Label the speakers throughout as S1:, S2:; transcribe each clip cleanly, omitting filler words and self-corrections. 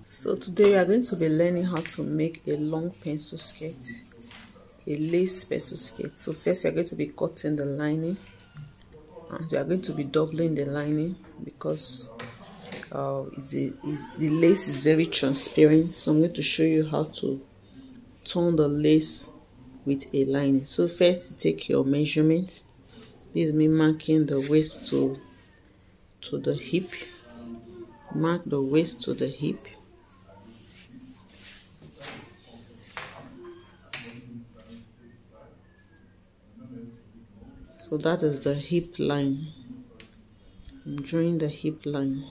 S1: So today we are going to be learning how to make a long pencil skirt, a lace pencil skirt. So first we are going to be cutting the lining, and we are going to be doubling the lining because the lace is very transparent. So I'm going to show you how to turn the lace with a lining. So first you take your measurement. This is me marking the waist to the hip. Mark the waist to the hip. So that is the hip line. I'm drawing the hip line.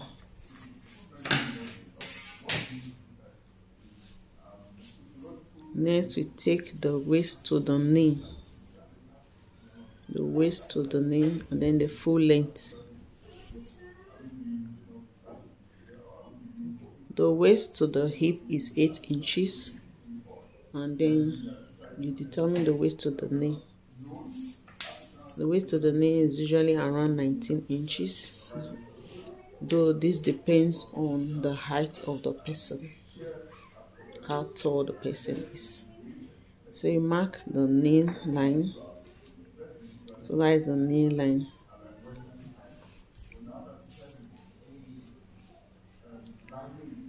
S1: Next we take the waist to the knee. The waist to the knee and then the full length. The waist to the hip is 8 inches, and then you determine the waist to the knee. The waist to the knee is usually around 19 inches, though this depends on the height of the person, how tall the person is. So you mark the knee line. So that is the knee line.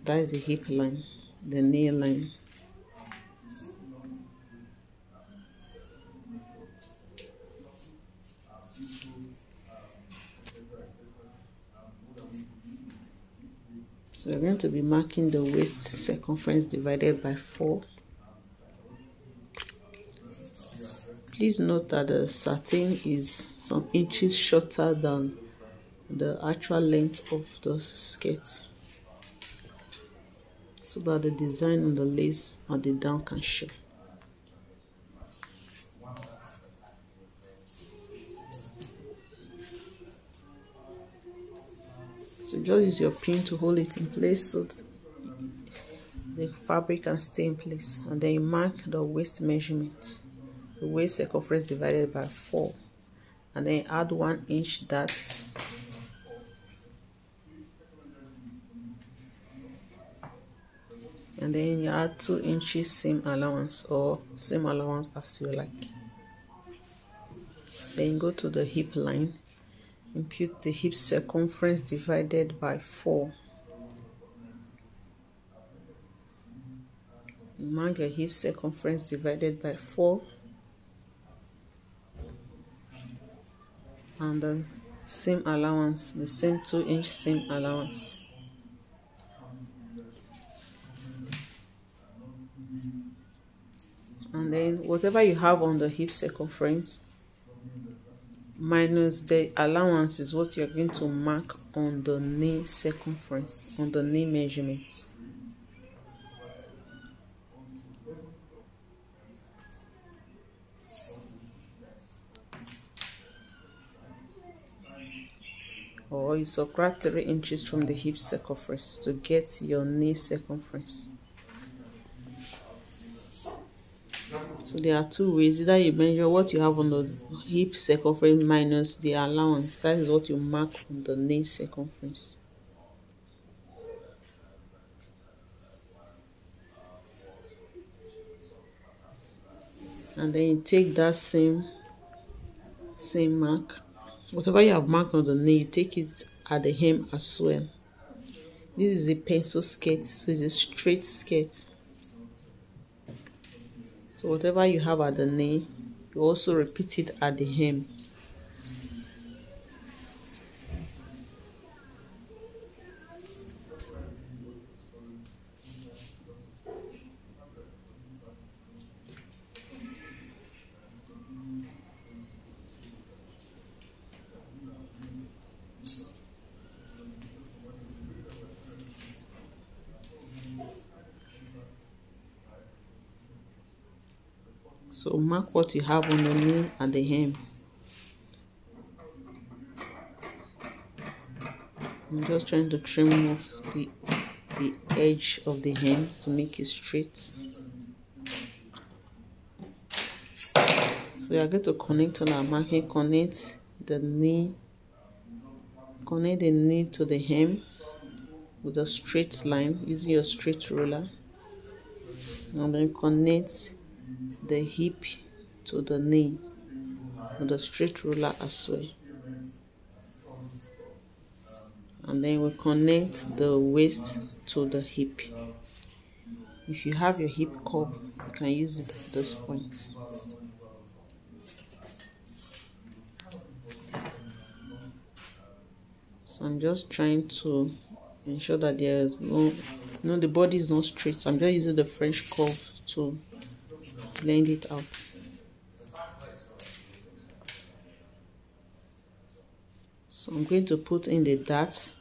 S1: That is the hip line, the knee line. So we're going to be marking the waist circumference divided by 4. Please note that the satin is some inches shorter than the actual length of the skirt, so that the design on the lace at the down can show. So just use your pin to hold it in place so the fabric can stay in place, and then you mark the waist measurement, the waist circumference divided by 4, and then add 1 inch that. And then you add 2 inches seam allowance, or seam allowance as you like. Then go to the hip line, impute the hip circumference divided by 4. Mark your hip circumference divided by 4, and the seam allowance, the same 2-inch seam allowance. And then whatever you have on the hip circumference minus the allowance is what you're going to mark on the knee circumference, on the knee measurements. Or you subtract 3 inches from the hip circumference to get your knee circumference. So there are 2 ways. Either you measure what you have on the hip circumference minus the allowance. That is what you mark on the knee circumference. And then you take that same mark. Whatever you have marked on the knee, you take it at the hem as well. This is a pencil skirt, so it's a straight skirt. So whatever you have at the knee, you also repeat it at the hem. So mark what you have on the knee and the hem. I'm just trying to trim off the edge of the hem to make it straight. So you are going to connect on our marking, connect the knee Connect the knee to the hem with a straight line using your straight ruler, and then connect the hip to the knee with a straight ruler as well. And then we connect the waist to the hip. If you have your hip curve, you can use it at this point. So I'm just trying to ensure that there's the body is not straight. So I'm just using the French curve to blend it out. So I'm going to put in the dart,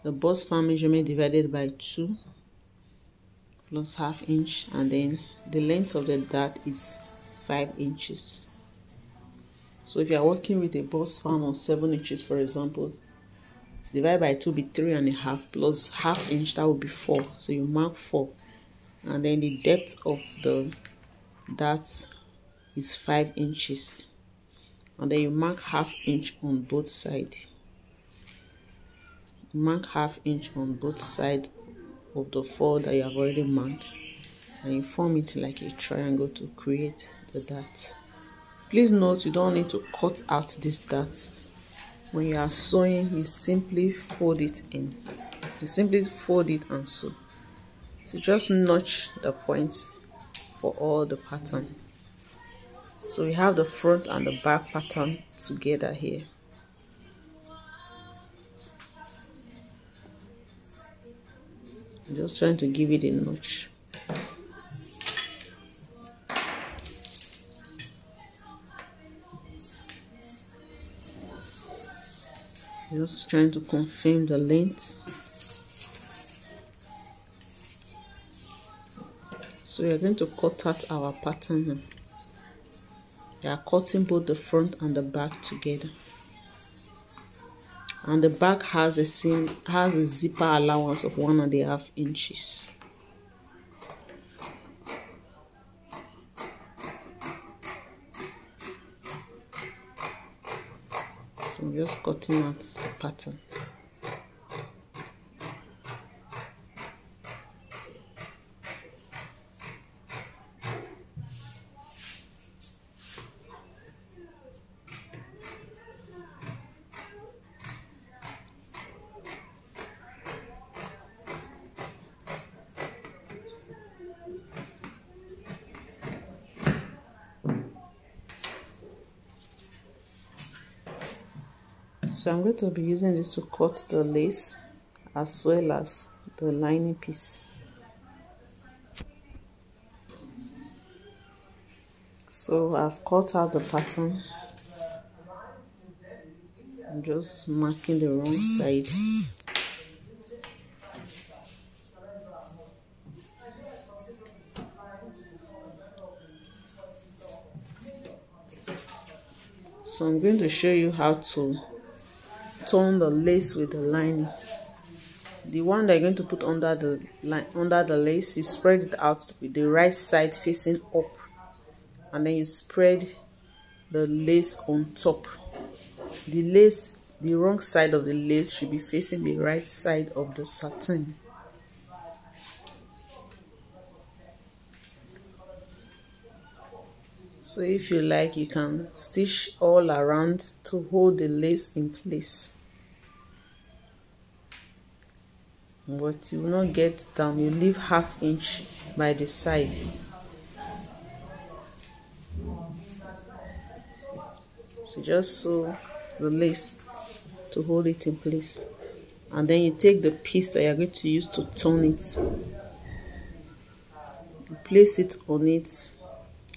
S1: the bust span measurement divided by 2 plus ½ inch, and then the length of the dart is 5 inches. So if you are working with a bust span of 7 inches, for example, divide by 2 be 3.5 plus ½ inch, that will be 4. So you mark 4, and then the depth of the dart is 5 inches, and then you mark ½ inch on both sides. Mark ½ inch on both sides of the 4 that you have already marked, and you form it like a triangle to create the dart. Please note, you don't need to cut out this dart. When you are sewing, you simply fold it in. You simply fold it and sew. So just notch the points for all the pattern. So we have the front and the back pattern together here. I'm just trying to give it a notch. Just trying to confirm the length. So we are going to cut out our pattern now. We are cutting both the front and the back together. And the back has a zipper allowance of 1.5 inches. So I'm just cutting out the pattern. So I'm going to be using this to cut the lace as well as the lining piece. So I've cut out the pattern. I'm just marking the wrong side. So I'm going to show you how to turn the lace with the lining. The one that you're going to put under the lace, you spread it out with the right side facing up, and then you spread the lace on top. The wrong side of the lace should be facing the right side of the satin. So if you like, you can stitch all around to hold the lace in place. But you will not get down, you leave ½ inch by the side. So just sew the lace to hold it in place. And then you take the piece that you are going to use to turn it. You place it on it,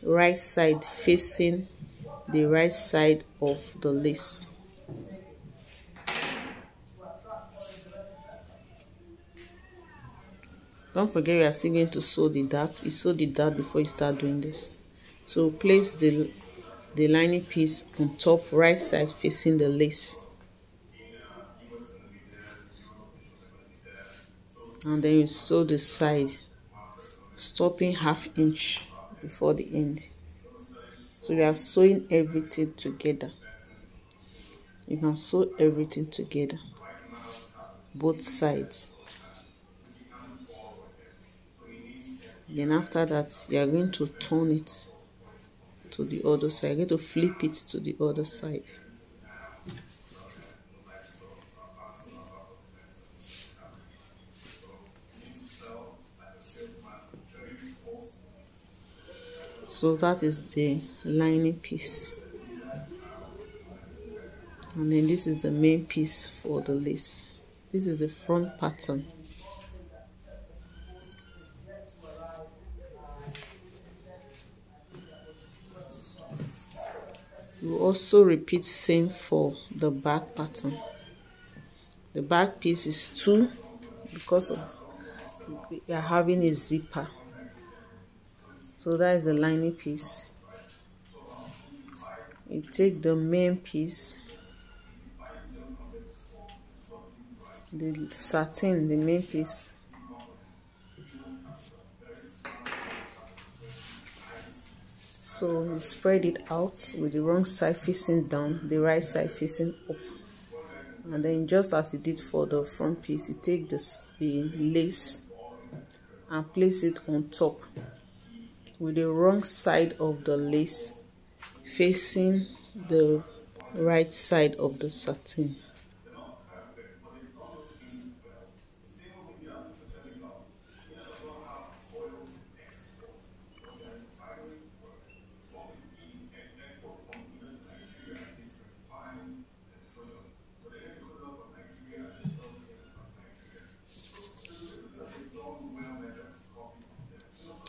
S1: right side facing the right side of the lace. Don't forget, we are still going to sew the dart. You sew the dart before you start doing this. So place the lining piece on top, right side facing the lace, and then you sew the side, stopping ½ inch before the end. So we are sewing everything together. You can sew everything together. both sides. Then after that, you are going to turn it to the other side. You're going to flip it to the other side. So that is the lining piece. And then this is the main piece for the lace. This is the front pattern. You also repeat same for the back pattern. The back piece is 2 because of we are having a zipper. So that is the lining piece. You take the main piece, the satin, the main piece, so you spread it out with the wrong side facing down, the right side facing up. And then just as you did for the front piece, you take the lace and place it on top with the wrong side of the lace facing the right side of the satin.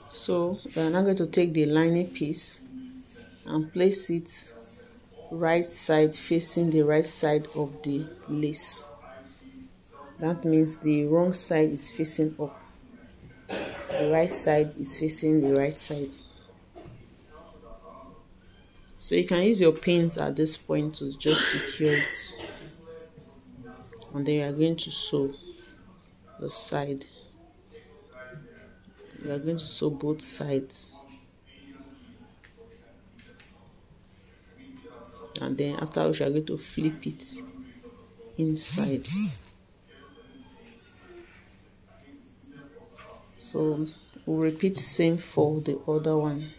S1: So we are now going to take the lining piece and place it right side facing the right side of the lace. That means the wrong side is facing up, the right side is facing the right side. So you can use your pins at this point to just secure it, and then you are going to sew the side. You are going to sew both sides, and then after which you are going to flip it inside. So we'll repeat same for the other one.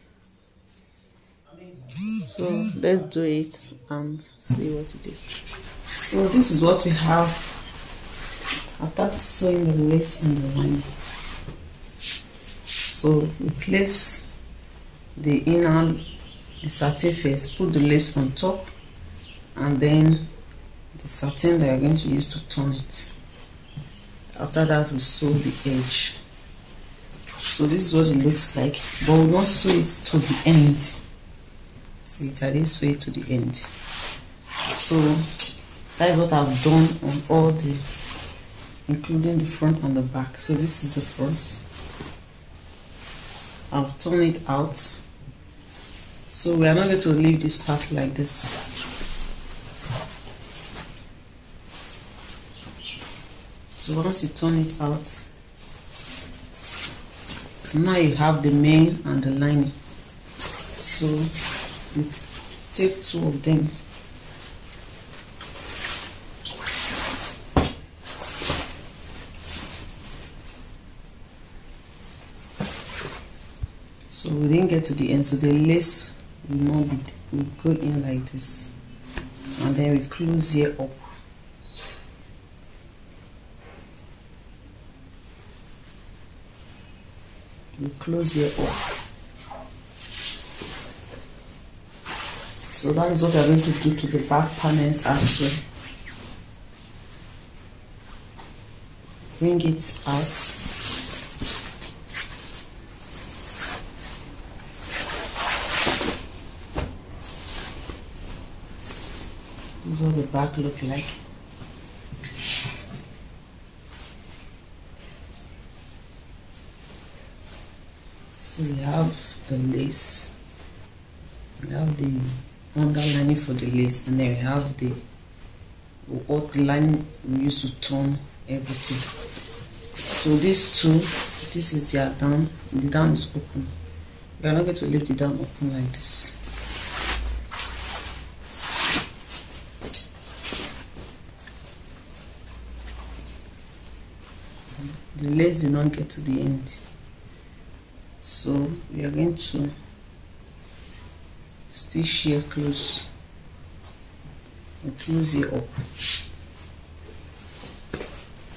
S1: So let's do it and see what it is. So this is what we have after sewing the lace and the lining. So we place the inner, the satin first, put the lace on top, and then the satin that you're going to use to turn it. After that, we sew the edge. So this is what it looks like, but we don't sew it to the end. See, I didn't sew it to the end. So that is what I've done on all the, including the front and the back. So this is the front. I've torn it out. So we are not going to leave this part like this. So once you turn it out, now you have the main and the lining. So you take 2 of them. So we didn't get to the end, so the lace will not be, will go in like this, and then we close here up. We close here up. So that is what we are going to do to the back panels as well. Bring it out. This is what the back looks like. So we have the lace, we have the underlining for the lace, and then we have the what line we use to turn everything. So these two, this is their down, the down is open. We are not going to leave the down open like this. the lace did not get to the end, so we are going to stitch here close and close it up.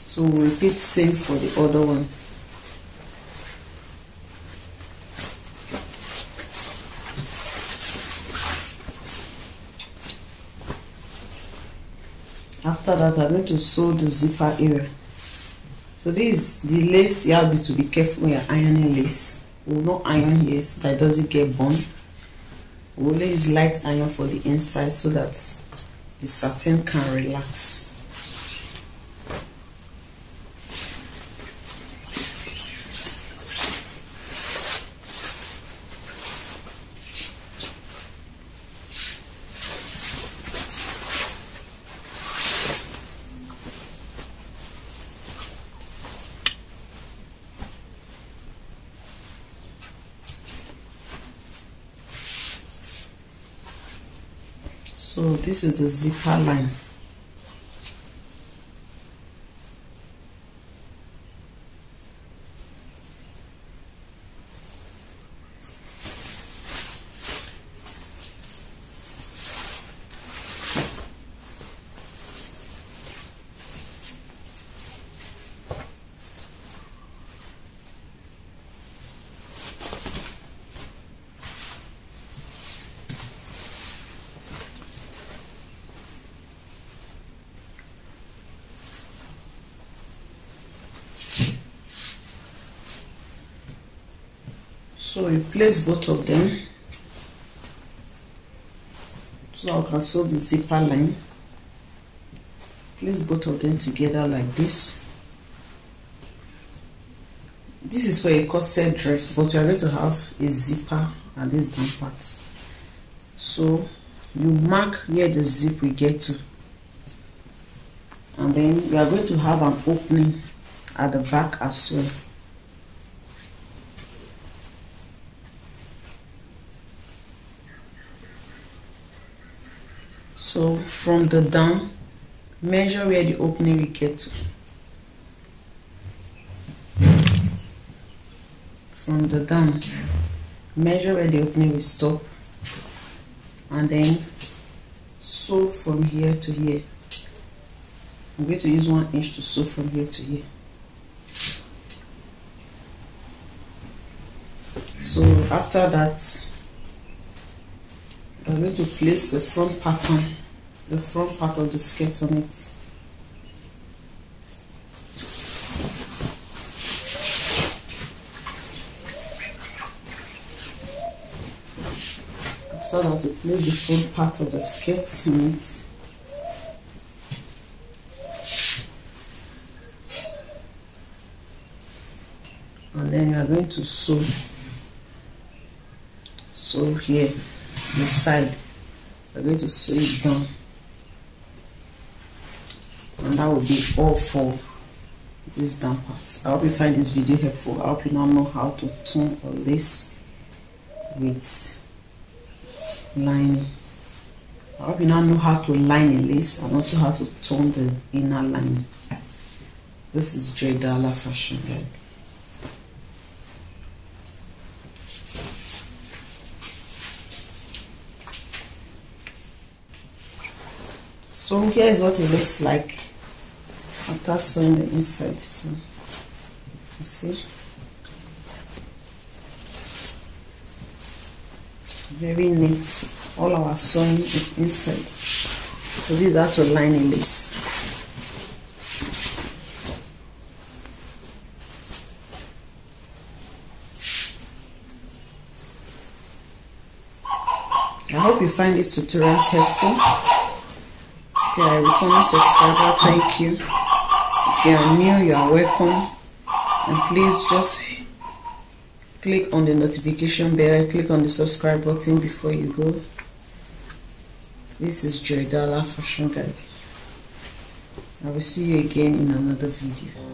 S1: So we'll repeat same for the other one. After that, I'm going to sew the zipper area. So this is the lace. You have to be careful when you're ironing lace. We will not iron here so that it doesn't get burned. We will use light iron for the inside so that the satin can relax. So this is the zipper line. So you place both of them so I can sew the zipper line. Place both of them together like this. This is for a corset dress, but we are going to have a zipper and this down part. So you mark where the zip will get to, and then we are going to have an opening at the back as well. So from the down, measure where the opening will get to. From the down, measure where the opening will stop, and then sew from here to here. I'm going to use 1 inch to sew from here to here. So after that, I'm going to place the front pattern, the front part of the skirt on it. After that, you place the front part of the skirt on it. And then you are going to sew here the side. We're going to sew it down, and that will be all for this down part. I hope you find this video helpful. I hope you now know how to turn a lace with lining. I hope you now know how to line a lace and also how to turn the inner lining. This is Joy Darla Fashion Guide. So here is what it looks like after sewing the inside. So you see, very neat. All our sewing is inside. So this is how to line a lace. I hope you find these tutorials helpful. If you are a returning subscriber, thank you. If you are new, you are welcome. And please just click on the notification bell, click on the subscribe button before you go. This is Joy Darla Fashion Guide. I will see you again in another video.